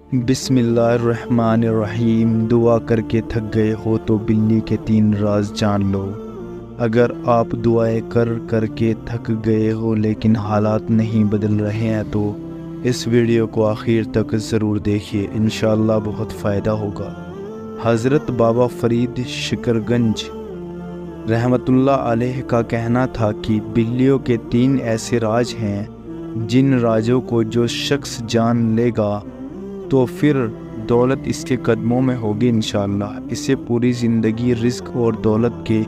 بسم اللہ الرحمن الرحیم۔ دعا کر کے تھک گئے ہو تو بلی کے 3 راز جان لو۔ اگر آپ دعائیں کر کے تھک گئے ہو لیکن حالات نہیں بدل رہے ہیں تو اس ویڈیو کو آخر تک ضرور دیکھیے، انشاءاللہ بہت فائدہ ہوگا۔ حضرت بابا فرید شکرگنج رحمۃ اللہ علیہ کا کہنا تھا کہ بلیوں کے 3 ایسے راز ہیں جن رازوں کو جو شخص جان لے گا تو پھر دولت اس کے قدموں میں ہوگی انشاءاللہ۔ اسے پوری زندگی رزق اور دولت کے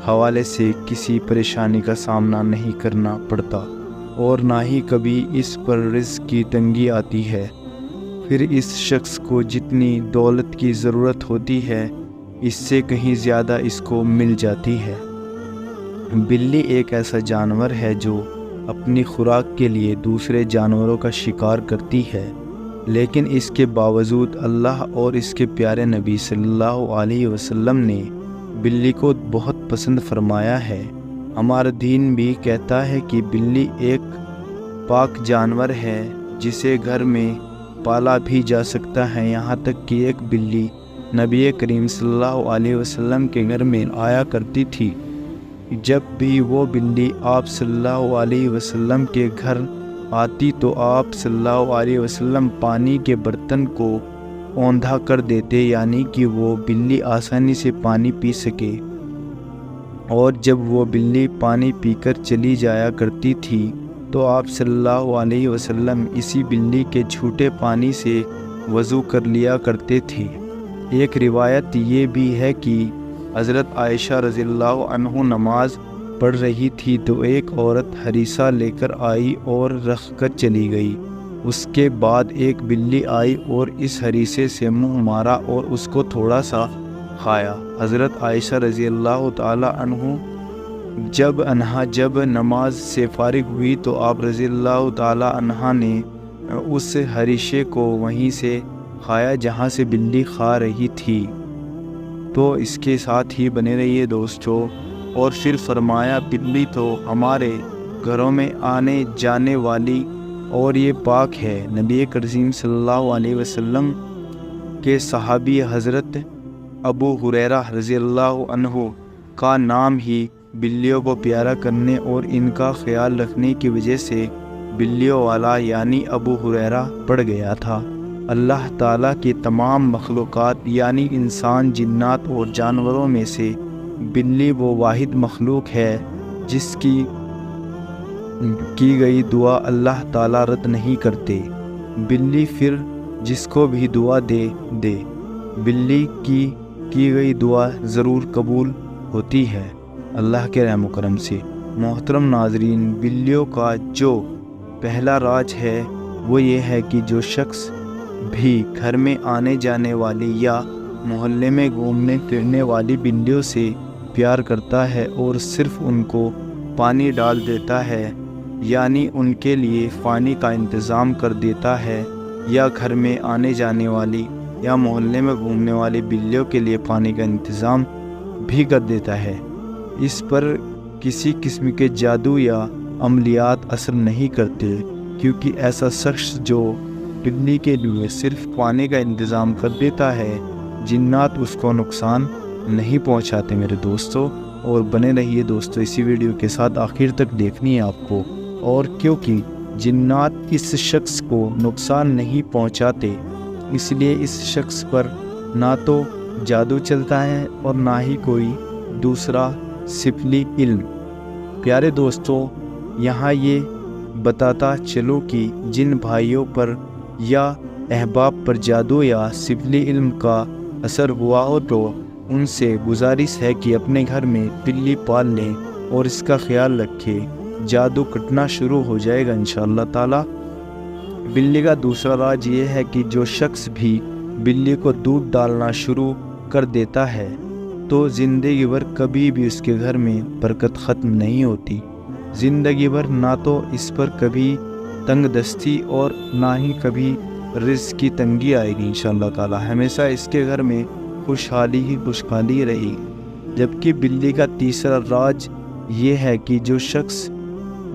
حوالے سے کسی پریشانی کا سامنا نہیں کرنا پڑتا اور نہ ہی کبھی اس پر رزق کی تنگی آتی ہے۔ پھر اس شخص کو جتنی دولت کی ضرورت ہوتی ہے اس سے کہیں زیادہ اس کو مل جاتی ہے۔ بلی ایک ایسا جانور ہے جو اپنی خوراک کے لیے دوسرے جانوروں کا شکار کرتی ہے، لیکن اس کے باوجود اللہ اور اس کے پیارے نبی صلی اللہ علیہ وسلم نے بلی کو بہت پسند فرمایا ہے۔ ہمارا دین بھی کہتا ہے کہ بلی ایک پاک جانور ہے جسے گھر میں پالا بھی جا سکتا ہے، یہاں تک کہ ایک بلی نبی کریم صلی اللہ علیہ وسلم کے گھر میں آیا کرتی تھی۔ جب بھی وہ بلی آپ صلی اللہ علیہ وسلم کے گھر آتی تو آپ صلی اللہ علیہ وسلم پانی کے برتن کو اوندھا کر دیتے، یعنی کہ وہ بلی آسانی سے پانی پی سکے، اور جب وہ بلی پانی پی کر چلی جایا کرتی تھی تو آپ صلی اللہ علیہ وسلم اسی بلی کے جھوٹے پانی سے وضو کر لیا کرتے تھے۔ ایک روایت یہ بھی ہے کہ حضرت عائشہ رضی اللہ عنہ نماز پڑھ رہی تھی تو ایک عورت ہریسہ لے کر آئی اور رکھ کر چلی گئی۔ اس کے بعد ایک بلی آئی اور اس ہریسے سے منہ مارا اور اس کو تھوڑا سا کھایا۔ حضرت عائشہ رضی اللہ تعالی عنہ جب نماز سے فارغ ہوئی تو آپ رضی اللہ تعالی عنہ نے اس ہریسے کو وہیں سے کھایا جہاں سے بلی کھا رہی تھی۔ تو اس کے ساتھ ہی بنے رہیے دوستو، اور پھر فرمایا بلی تو ہمارے گھروں میں آنے جانے والی اور یہ پاک ہے۔ نبی کریم صلی اللہ علیہ وسلم کے صحابی حضرت ابو ہریرہ رضی اللہ عنہ کا نام ہی بلیوں کو پیارا کرنے اور ان کا خیال رکھنے کی وجہ سے بلیوں والا یعنی ابو ہریرہ پڑ گیا تھا۔ اللہ تعالیٰ کی تمام مخلوقات یعنی انسان، جنات اور جانوروں میں سے بلی وہ واحد مخلوق ہے جس کی گئی دعا اللہ تعالیٰ رد نہیں کرتے۔ بلی پھر جس کو بھی دعا دے بلی کی گئی دعا ضرور قبول ہوتی ہے اللہ کے رحم و کرم سے۔ محترم ناظرین، بلیوں کا جو پہلا راز ہے وہ یہ ہے کہ جو شخص بھی گھر میں آنے جانے والی یا محلے میں گھومنے پھرنے والی بلیوں سے پیار کرتا ہے اور صرف ان کو پانی ڈال دیتا ہے، یعنی ان کے لیے پانی کا انتظام کر دیتا ہے، یا گھر میں آنے جانے والی یا محلے میں گھومنے والی بلیوں کے لیے پانی کا انتظام بھی کر دیتا ہے، اس پر کسی قسم کے جادو یا عملیات اثر نہیں کرتے، کیونکہ ایسا شخص جو بلی کے لیے صرف پانی کا انتظام کر دیتا ہے، جنات اس کو نقصان نہیں پہنچاتے میرے دوستو۔ اور بنے رہیے دوستو اسی ویڈیو کے ساتھ، آخر تک دیکھنی ہے آپ کو، اور کیونکہ جنات اس شخص کو نقصان نہیں پہنچاتے اس لیے اس شخص پر نہ تو جادو چلتا ہے اور نہ ہی کوئی دوسرا سفلی علم۔ پیارے دوستو، یہاں یہ بتاتا چلو کہ جن بھائیوں پر یا احباب پر جادو یا سفلی علم کا اثر ہوا ہو تو ان سے گزارش ہے کہ اپنے گھر میں بلی پال لیں اور اس کا خیال رکھیں، جادو کٹنا شروع ہو جائے گا انشاءاللہ تعالی۔ بلی کا دوسرا راز یہ ہے کہ جو شخص بھی بلی کو دودھ ڈالنا شروع کر دیتا ہے تو زندگی بھر کبھی بھی اس کے گھر میں برکت ختم نہیں ہوتی، زندگی بھر نہ تو اس پر کبھی تنگ دستی اور نہ ہی کبھی رزق کی تنگی آئے گی انشاءاللہ تعالی، ہمیشہ اس کے گھر میں خوشحالی ہی خوشحالی رہی۔ جبکہ بلی کا تیسرا راز یہ ہے کہ جو شخص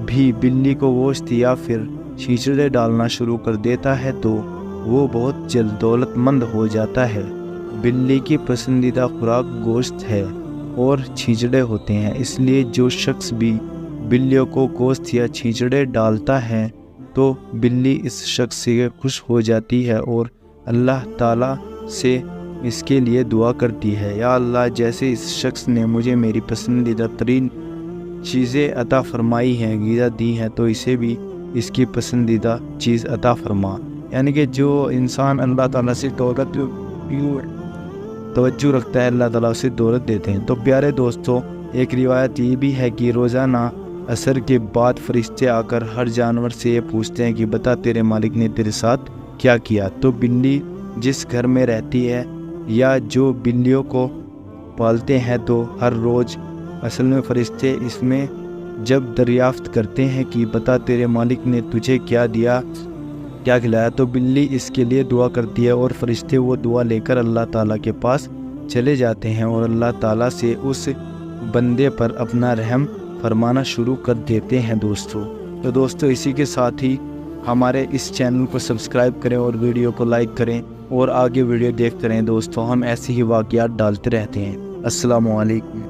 بھی بلی کو گوشت یا پھر چھیچڑے ڈالنا شروع کر دیتا ہے تو وہ بہت جلد دولت مند ہو جاتا ہے۔ بلی کی پسندیدہ خوراک گوشت ہے اور چھیچڑے ہوتے ہیں، اس لیے جو شخص بھی بلیوں کو گوشت یا چھیچڑے ڈالتا ہے تو بلی اس شخص سے خوش ہو جاتی ہے اور اللہ تعالیٰ سے اس کے لیے دعا کرتی ہے، یا اللہ جیسے اس شخص نے مجھے میری پسندیدہ ترین چیزیں عطا فرمائی ہیں، غذا دی ہیں، تو اسے بھی اس کی پسندیدہ چیز عطا فرما۔ یعنی کہ جو انسان اللہ تعالیٰ سے دولت توجہ رکھتا ہے، اللہ تعالیٰ اسے دولت دیتے ہیں۔ تو پیارے دوستوں، ایک روایت یہ بھی ہے کہ روزانہ عصر کے بعد فرشتے آ کر ہر جانور سے یہ پوچھتے ہیں کہ بتا تیرے مالک نے تیرے ساتھ کیا کیا۔ تو بلی جس گھر میں رہتی ہے یا جو بلیوں کو پالتے ہیں تو ہر روز اصل میں فرشتے اس میں جب دریافت کرتے ہیں کہ بتا تیرے مالک نے تجھے کیا دیا، کیا کھلایا، تو بلی اس کے لیے دعا کرتی ہے اور فرشتے وہ دعا لے کر اللہ تعالیٰ کے پاس چلے جاتے ہیں اور اللہ تعالیٰ سے اس بندے پر اپنا رحم فرمانا شروع کر دیتے ہیں دوستو۔ تو دوستو اسی کے ساتھ ہی ہمارے اس چینل کو سبسکرائب کریں اور ویڈیو کو لائک کریں اور آگے ویڈیو دیکھتے رہیں دوستو، ہم ایسے ہی واقعات ڈالتے رہتے ہیں۔ السلام علیکم۔